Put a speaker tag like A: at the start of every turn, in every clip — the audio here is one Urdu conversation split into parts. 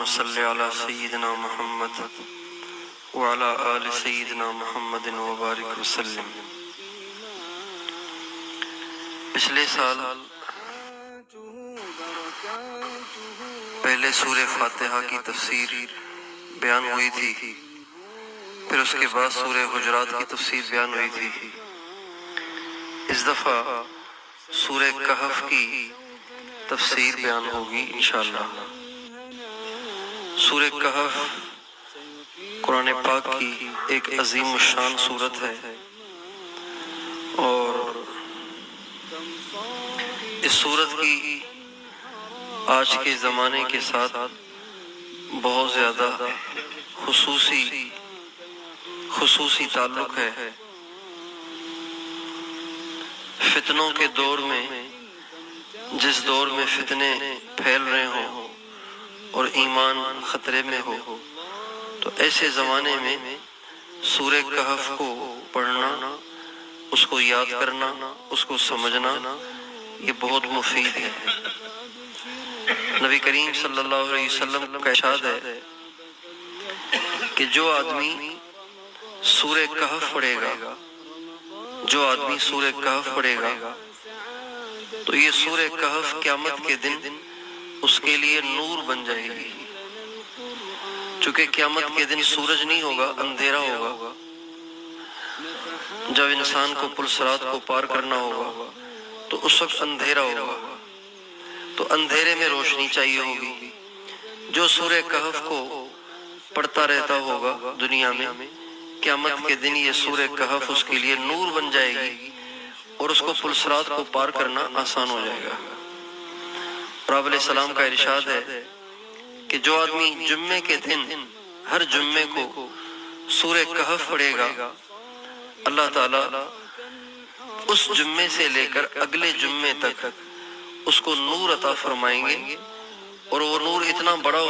A: اللهم صل على سيدنا محمد وعلى آل سيدنا محمد وبارک وسلم۔ پچھلے سال پہلے سورہ فاتحہ کی تفسیر بیان ہوئی تھی، پھر اس کے بعد سورہ حجرات کی تفسیر بیان ہوئی تھی۔ اس دفعہ سورہ کہف کی تفسیر بیان ہوگی انشاءاللہ۔ سورہ کہف قرآن پاک کی ایک عظیم الشان سورت ہے، اور اس سورت کی آج کے زمانے کے ساتھ بہت زیادہ خصوصی تعلق ہے۔ فتنوں کے دور میں، جس دور میں فتنے پھیل رہے ہوں اور ایمان خطرے میں ہو، تو ایسے زمانے میں سورہ کہف کو پڑھنا، اس کو یاد کرنا، اس کو سمجھنا، یہ بہت مفید ہے۔ نبی کریم صلی اللہ علیہ وسلم کا ارشاد ہے کہ جو آدمی سورہ کہف پڑھے گا، تو یہ سورہ کہف قیامت کے دن اس کے لیے نور بن جائے گی۔ چونکہ قیامت کے دن سورج نہیں ہوگا، اندھیرا ہوگا۔ جب انسان کو پل صراط کو پار کرنا ہوگا تو اس وقت اندھیرا ہوگا، تو اندھیرے میں روشنی چاہیے ہوگی۔ جو سورہ کہف کو پڑھتا رہتا ہوگا دنیا میں، قیامت کے دن یہ سورہ کہف اس کے لیے نور بن جائے گی، اور اس کو پل صراط کو پار کرنا آسان ہو جائے گا۔ اور آپ علیہ السلام کا ارشاد ہے کہ جو آدمی جمعے کے دن ہر جمعے کو سورہ کہف پڑھے گا، اللہ تعالیٰ اس جمعے سے لے کر اگلے جمعے تک اس کو نور عطا فرمائیں گے، اور وہ نور اتنا بڑا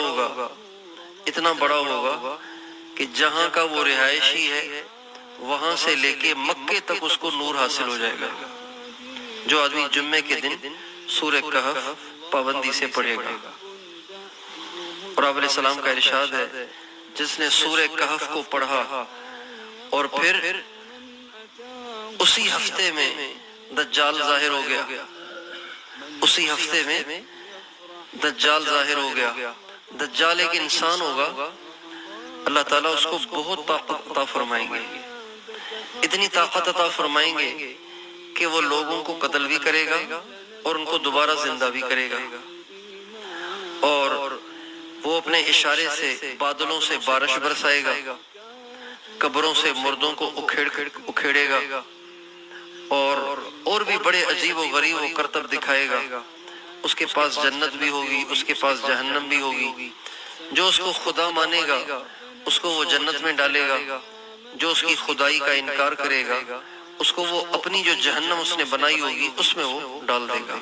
A: ہوگا کہ جہاں کا وہ رہائشی ہے وہاں سے لے کے مکے تک اس کو نور حاصل ہو جائے گا، جو آدمی جمعے کے دن سورہ کہف پابندی سے پڑھے گا۔ اور آپ علیہ السلام کا ارشاد ہے جس نے سورہ کہف کو پڑھا اور پھر اسی ہفتے میں دجال ظاہر ہو گیا، دجال ایک انسان ہوگا، اللہ تعالیٰ اس کو بہت طاقت عطا فرمائیں گے، اتنی طاقت عطا فرمائیں گے کہ وہ لوگوں کو قتل بھی کرے گا اور ان کو دوبارہ زندہ بھی کرے گا، اور وہ اپنے اشارے سے بادلوں سے بارش برسائے گا، قبروں سے مردوں کو اکھیڑے گا، اور بھی بڑے عجیب و غریب و کرتب دکھائے گا۔ اس کے پاس جنت بھی ہوگی، اس کے پاس جہنم بھی ہوگی۔ جو اس کو خدا مانے گا اس کو وہ جنت میں ڈالے گا، جو اس کی خدائی کا انکار کرے گا اس کو وہ اپنی جو جہنم اس نے بنائی ہوگی اس میں وہ ڈال دے گا۔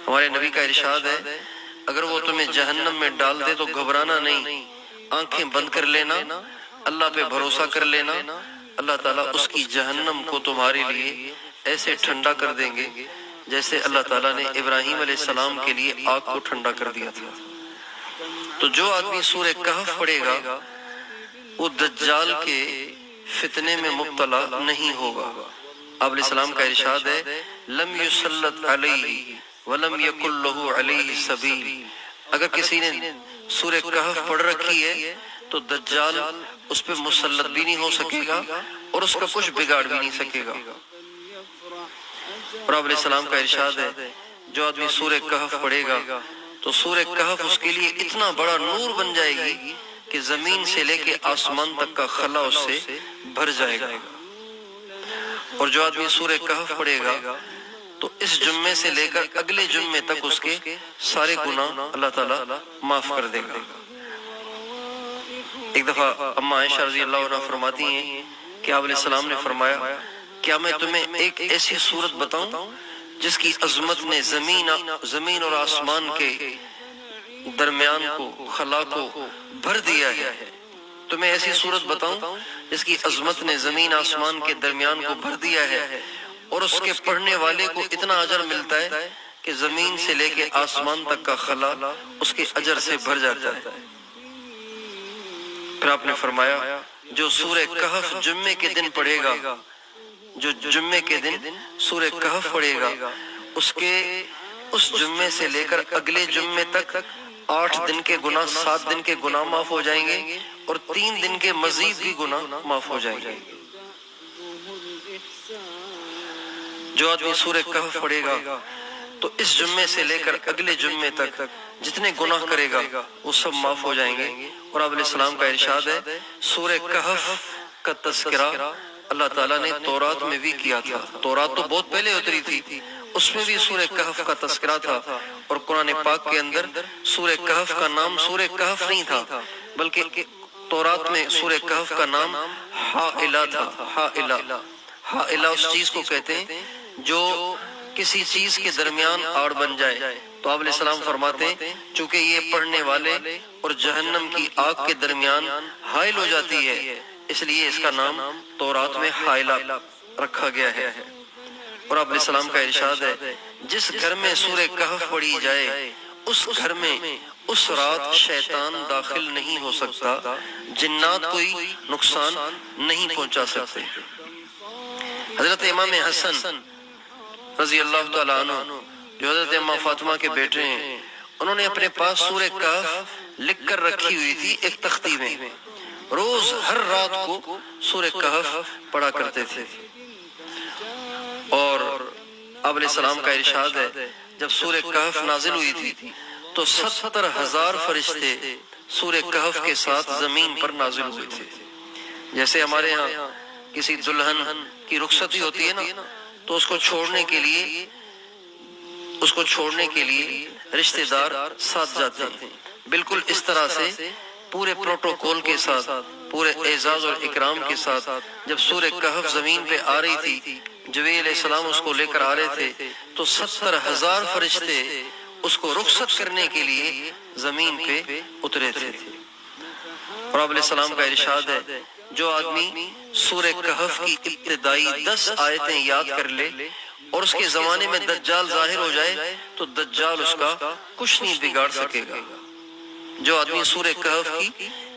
A: ہمارے نبی کا ارشاد ہے اگر وہ تمہیں جہنم میں ڈال دے تو گھبرانا نہیں، آنکھیں بند کر لینا، اللہ پہ بھروسہ کر لینا، اللہ تعالیٰ اس کی جہنم کو تمہارے لیے ایسے ٹھنڈا کر دیں گے جیسے اللہ تعالیٰ نے ابراہیم علیہ السلام کے لیے آگ کو ٹھنڈا کر دیا تھا۔ تو جو آدمی سورہ کہف پڑھے گا وہ دجال کے فتنے میں مبتلا نہیں ہوگا۔ آپ علیہ السلام کا ارشاد ہے لم یسلط علیہ ولم یکن لہ علیہ سبیل، اگر کسی نے سورہ کہف پڑھ رکھی ہے تو دجال اس پہ مسلط بھی نہیں ہو سکے گا اور اس کا کچھ بگاڑ بھی نہیں سکے گا۔ اور آپ علیہ السلام کا ارشاد ہے جو آدمی سورہ کہف پڑھے گا تو سورہ کہف اس کے لیے اتنا بڑا نور بن جائے گی کہ زمین سے لے کے آسمان تک کا خلا اس سے بھر جائے گا۔ اور جو آدمی سورہ کہف پڑھے گا تو اس جمعے سے لے کر اگلے جمعے تک اس کے سارے گناہ اللہ تعالیٰ معاف کر دے گا۔ ایک دفعہ اماں عائشہ رضی اللہ عنہ فرماتی ہیں کہ آپ علیہ السلام نے فرمایا کیا میں تمہیں ایک ایسی صورت بتاؤں جس کی عظمت نے زمین اور آسمان کے درمیان کو، خلا کو بھر دیا ہے؟ تمہیں ایسی صورت بتاؤں جس کی عظمت نے زمین آسمان کے درمیان کو بھر دیا ہے اور اس کے پڑھنے والے کو اتنا اجر ملتا ہے کہ زمین سے لے کے آسمان تک کا خلا اس کے اجر سے بھر جاتا ہے۔ پھر آپ نے فرمایا جو سورہ کہف جمعے کے دن پڑھے گا، جو جمعے کے دن سورہ کہف پڑھے گا، اس جمعے سے لے کر اگلے جمعے تک 8 دن کے گناہ، 7 دن کے گناہ معاف ہو جائیں گے، اور 3 دن کے مزید بھی گناہ معاف ہو جائیں گے۔ جو آدمی سورہ کہف پڑھے گا تو اس جمعے سے لے کر اگلے جمعے تک جتنے گناہ کرے گا وہ سب معاف ہو جائیں گے۔ اور آپ علیہ السلام کا ارشاد ہے سورہ کہف کا تذکرہ اللہ تعالیٰ نے تورات میں بھی کیا تھا۔ تورات تو بہت پہلے اتری تھی، اس میں بھی سورہ کہف کا تذکرہ تھا، اور قرآن پاک کے اندر سورہ کہف کا نام سورہ کہف نہیں تھا، بلکہ تورات میں سورہ کہف کا نام حائلہ تھا۔ حائلہ اس چیز کو کہتے ہیں جو کسی چیز کے درمیان آڑ بن جائے۔ تو آپ علیہ السلام فرماتے ہیں چونکہ یہ پڑھنے والے اور جہنم کی آگ کے درمیان حائل ہو جاتی ہے، اس لیے اس کا نام تورات میں حائلہ رکھا گیا ہے۔ اور آپ علیہ السلام کا ارشاد ہے جس گھر میں سورہ کہف پڑھی جائے اس گھر میں اس رات شیطان داخل نہیں ہو سکتا، جنات کوئی نقصان نہیں پہنچا سکتے۔ حضرت امام حسن رضی اللہ تعالیٰ عنہ جو حضرت امام فاطمہ کے بیٹے ہیں، انہوں نے اپنے پاس سورہ کہف لکھ کر رکھی ہوئی تھی ایک تختی میں، روز ہر رات کو سورہ کہف پڑھا کرتے تھے۔ اور آپ علیہ السلام کا ارشاد ہے جب سورہ کہف نازل ہوئی تھی تو 70,000 فرشتے سورہ کہف کے ساتھ زمین پر نازل ہوئے تھے۔ جیسے ہمارے ہاں کسی دلہن کی رخصتی ہوتی ہے نا، تو اس کو چھوڑنے کے لیے رشتہ دار ساتھ جاتے ہیں، بالکل اس طرح سے پورے پروٹوکول کے ساتھ، پورے اعزاز اور اکرام کے ساتھ جب سورہ کہف زمین پہ آ رہی تھی، جبریل علیہ السلام اس کو لے کر آ رہے تھے، تو 70,000 فرشتے اس کو رخصت کرنے کے لیے زمین پہ اترے تھے۔ اور آپ علیہ السلام کا ارشاد ہے جو آدمی سورہ کہف کی ابتدائی 10 آیتیں یاد کر لے اور اس کے زمانے میں دجال ظاہر ہو جائے تو دجال اس کا کچھ نہیں بگاڑ سکے گا۔ جو آدمی سورہ کہف کی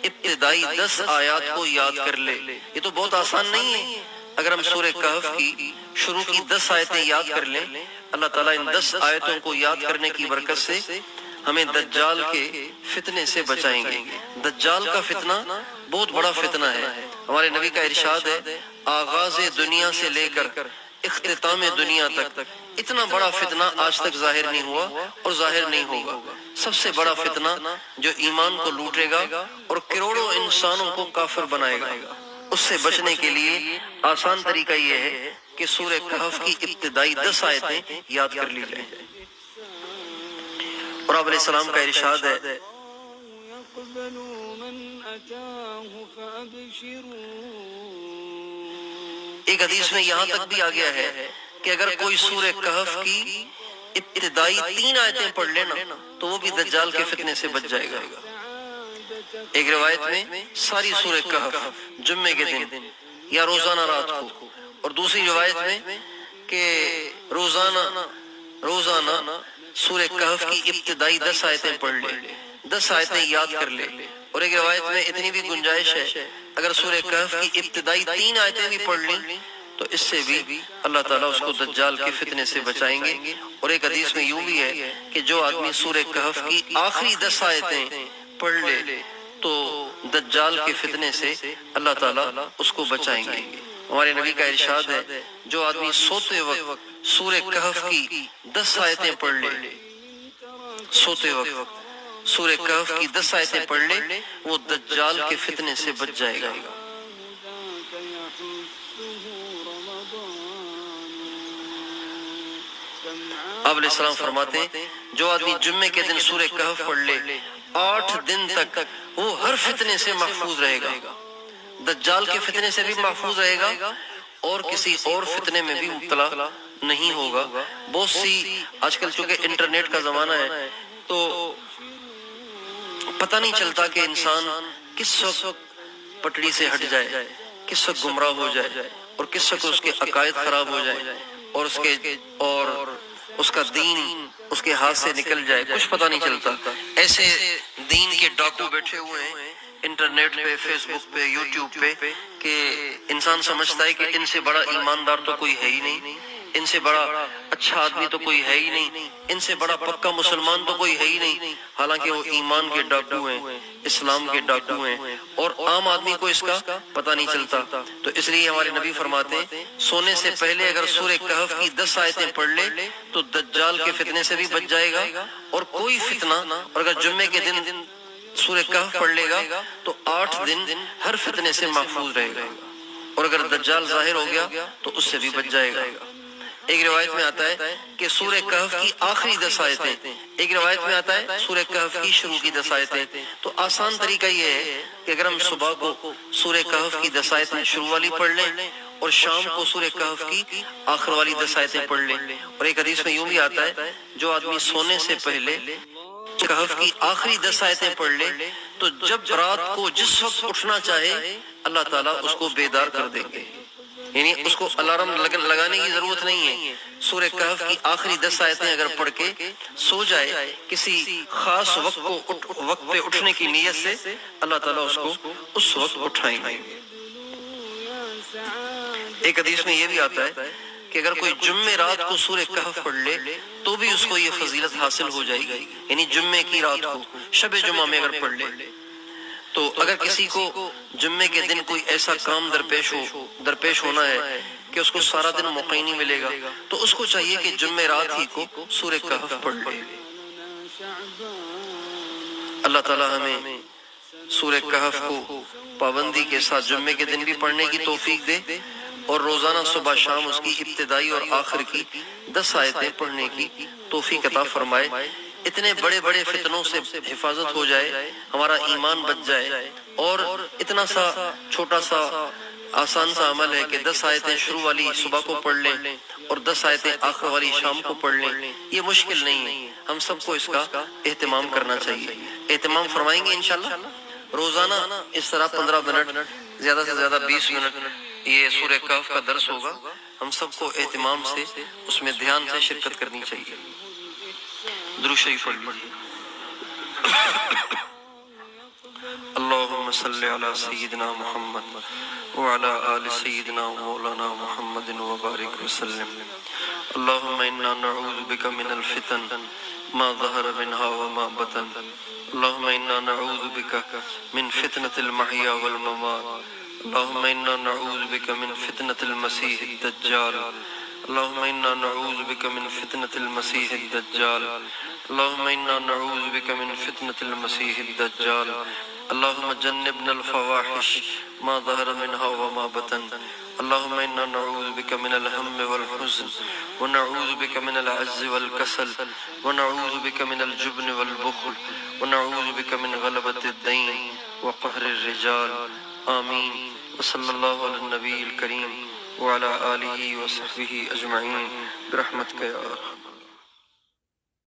A: ابتدائی 10 آیات کو یاد کر لے، یہ تو بہت آسان نہیں ہے۔ اگر ہم سورہ کہف کی شروع کی 10 آیتیں یاد کر لیں، اللہ تعالیٰ ان 10 آیتوں کو یاد کرنے کی برکت سے ہمیں دجال کے فتنے سے بچائیں گے۔ دجال کا فتنہ بہت بڑا فتنہ ہے۔ ہمارے نبی کا ارشاد ہے آغاز دنیا سے لے کر اختتام دنیا تک اتنا بڑا فتنہ آج تک ظاہر نہیں ہوا اور ظاہر نہیں ہوگا۔ سب سے بڑا فتنہ جو ایمان کو لوٹے گا اور کروڑوں انسانوں کو کافر بنائے گا، اس سے بچنے کے لیے آسان طریقہ یہ ہے کہ سورہ کہف کی ابتدائی 10 آیتیں یاد کر لی جائیں۔ اور آپ علیہ السلام کا ارشاد ہے ایک حدیث میں یہاں تک بھی آ گیا ہے کہ اگر کوئی سورہ کہف کی ابتدائی 3 آیتیں پڑھ لینا تو وہ بھی دجال کے فتنے سے بچ جائے گا۔ ایک روایت میں ساری سورہ کہف جمعے کے دن یا روزانہ رات کو، اور دوسری روایت میں کہ روزانہ سورہ کہف کی ابتدائی 10 آیتیں پڑھ لے، 10 آیتیں یاد کر لے۔ اور ایک روایت میں اتنی بھی گنجائش ہے اگر سورہ کہف کی ابتدائی 3 آیتیں بھی پڑھ لیں تو اس سے بھی اللہ تعالیٰ اس کو دجال کے فتنے سے بچائیں گے۔ اور ایک حدیث میں یوں بھی ہے کہ جو آدمی سورہ کہف کی آخری 10 آیتیں پڑھ لے تو دجال کے فتنے سے اللہ تعالیٰ اس کو بچائیں گے۔ ہمارے نبی کا ارشاد ہے جو آدمی سوتے وقت سورہ کہف کی 10 آیتیں پڑھ لے، سوتے وقت سورہ کہف کی 10 آیتیں پڑھ لے، وہ دجال کے فتنے سے بچ جائے گا۔ آپ علیہ السلام فرماتے ہیں جو آدمی جمعے کے دن سورہ کہف پڑھ لے 8 دن تک وہ ہر فتنے سے محفوظ رہے گا، دجال کے فتنے سے بھی محفوظ رہے گا اور کسی اور فتنے میں بھی مبتلا نہیں ہوگا۔ بہت سی آج کل چونکہ انٹرنیٹ کا زمانہ ہے تو پتہ نہیں چلتا کہ انسان کس وقت پٹڑی سے ہٹ جائے، کس وقت گمراہ ہو جائے اور کس وقت اس کے عقائد خراب ہو جائے اور اس کا دین اس کے ہاتھ سے نکل جائے، کچھ پتہ نہیں چلتا۔ ایسے دین کے ڈاکو بیٹھے ہوئے ہیں انٹرنیٹ پہ، فیس بک پہ، یوٹیوب پہ کہ انسان سمجھتا ہے کہ ان سے بڑا ایماندار تو کوئی ہے ہی نہیں، ان سے بڑا اچھا آدمی تو کوئی ہے ہی نہیں، ان سے بڑا پکا مسلمان تو کوئی ہے ہی نہیں، حالانکہ وہ ایمان کے ڈاکو ہیں، اسلام کے ڈاکو ہیں، اور عام آدمی کو اس کا پتہ نہیں چلتا۔ تو اس لیے ہمارے نبی فرماتے ہیں سونے سے پہلے اگر سورہ کہف کی 10 آیتیں پڑھ لے تو دجال کے فتنے سے بھی بچ جائے گا، اور کوئی فتنہ، اور اگر جمعے کے دن سورہ کہف پڑھ لے گا تو 8 دن ہر فتنے سے محفوظ رہے گا، اور اگر دجال ظاہر ہو گیا تو اس سے بھی بچ جائے گا۔ ایک روایت میں آتا ہے کہ سورہ کہف کی آخری 10 آیتیں، ایک روایت میں آتا ہے سورہ کہف کی شروع کی 10 آیتیں۔ تو آسان طریقہ یہ ہے کہ اگر ہم صبح کو سورہ کہف کی 10 آیتیں شروع والی پڑھ لیں اور شام کو سورہ کہف کی آخر والی 10 آیتیں پڑھ لیں، اور ایک حدیث میں یوں بھی آتا ہے جو آدمی سونے سے پہلے کہف کی آخری 10 آیتیں پڑھ لے تو جب رات کو جس وقت اٹھنا چاہے اللہ تعالیٰ اس کو بیدار کر دیں گے، یعنی اس کو الارم لگانے کی ضرورت نہیں ہے۔ سورہ کہف کی آخری 10 آیتیں اگر پڑھ کے سو جائے کسی خاص وقت پہ اٹھنے کی نیت سے، اللہ تعالیٰ اس کو اس وقت اٹھائیں گے۔ ایک حدیث میں یہ بھی آتا ہے کہ اگر کوئی جمعے رات کو سورہ کہف پڑھ لے تو بھی اس کو یہ فضیلت حاصل ہو جائے گی، یعنی جمعے کی رات کو شب جمعہ میں اگر پڑھ لے۔ تو اگر کسی کو جمعے کے دن کوئی ایسا کام درپیش ہونا ہے کہ اس کو سارا دن موقع نہیں ملے گا تو اس کو چاہیے کہ جمعے رات ہی کو سورہ کہف پڑھ لے۔ اللہ تعالی ہمیں سورہ کہف کو پابندی کے ساتھ جمعے کے دن بھی پڑھنے کی توفیق دے، اور روزانہ صبح شام اس کی ابتدائی اور آخر کی 10 آیتیں پڑھنے کی توفیق عطا فرمائے۔ اتنے بڑے بڑے فتنوں سے حفاظت ہو جائے، ہمارا ایمان بچ جائے، اور اتنا سا چھوٹا سا آسان سا عمل ہے کہ 10 آیتیں شروع والی صبح کو پڑھ لیں اور 10 آیتیں آخر والی شام کو پڑھ لیں، یہ مشکل نہیں ہے، ہم سب کو اس کا اہتمام کرنا چاہیے۔ اہتمام فرمائیں گے انشاءاللہ روزانہ اس طرح 15 منٹ، زیادہ سے زیادہ 20 منٹ یہ سورہ کہف کا درس ہوگا، ہم سب کو اہتمام سے اس میں دھیان سے شرکت کرنی چاہیے۔ درود شریف پڑھ لیجیے۔ اللہم صلی علی سیدنا محمد وعلی آل سیدنا مولانا محمد وبارک وسلم۔ اللہم انا نعوذ بک من الفتن ما ظہر منها وما بطن۔ اللہم انا نعوذ بک من فتنة المحیا والممات۔ اللہم انا نعوذ بک من فتنة المسیح الدجال۔ اللہم انا نعوذ بک من فتنة المسیح الدجال۔ اللہم انا نعوذ بک من فتنة المسیح الدجال۔ اللہم جنبنا الفواحش ما ظہر منها وما بطن۔ اللہم انا نعوذ بک من الہم والحزن ونعوذ بک من العجز والکسل ونعوذ بک من الجبن والبخل ونعوذ بک من غلبۃ الدین وقہر الرجال۔ آمین۔ وصلی اللہ علی النبی الکریم وعلی آلہ وصحبہ اجمعین برحمتک یا ارحم۔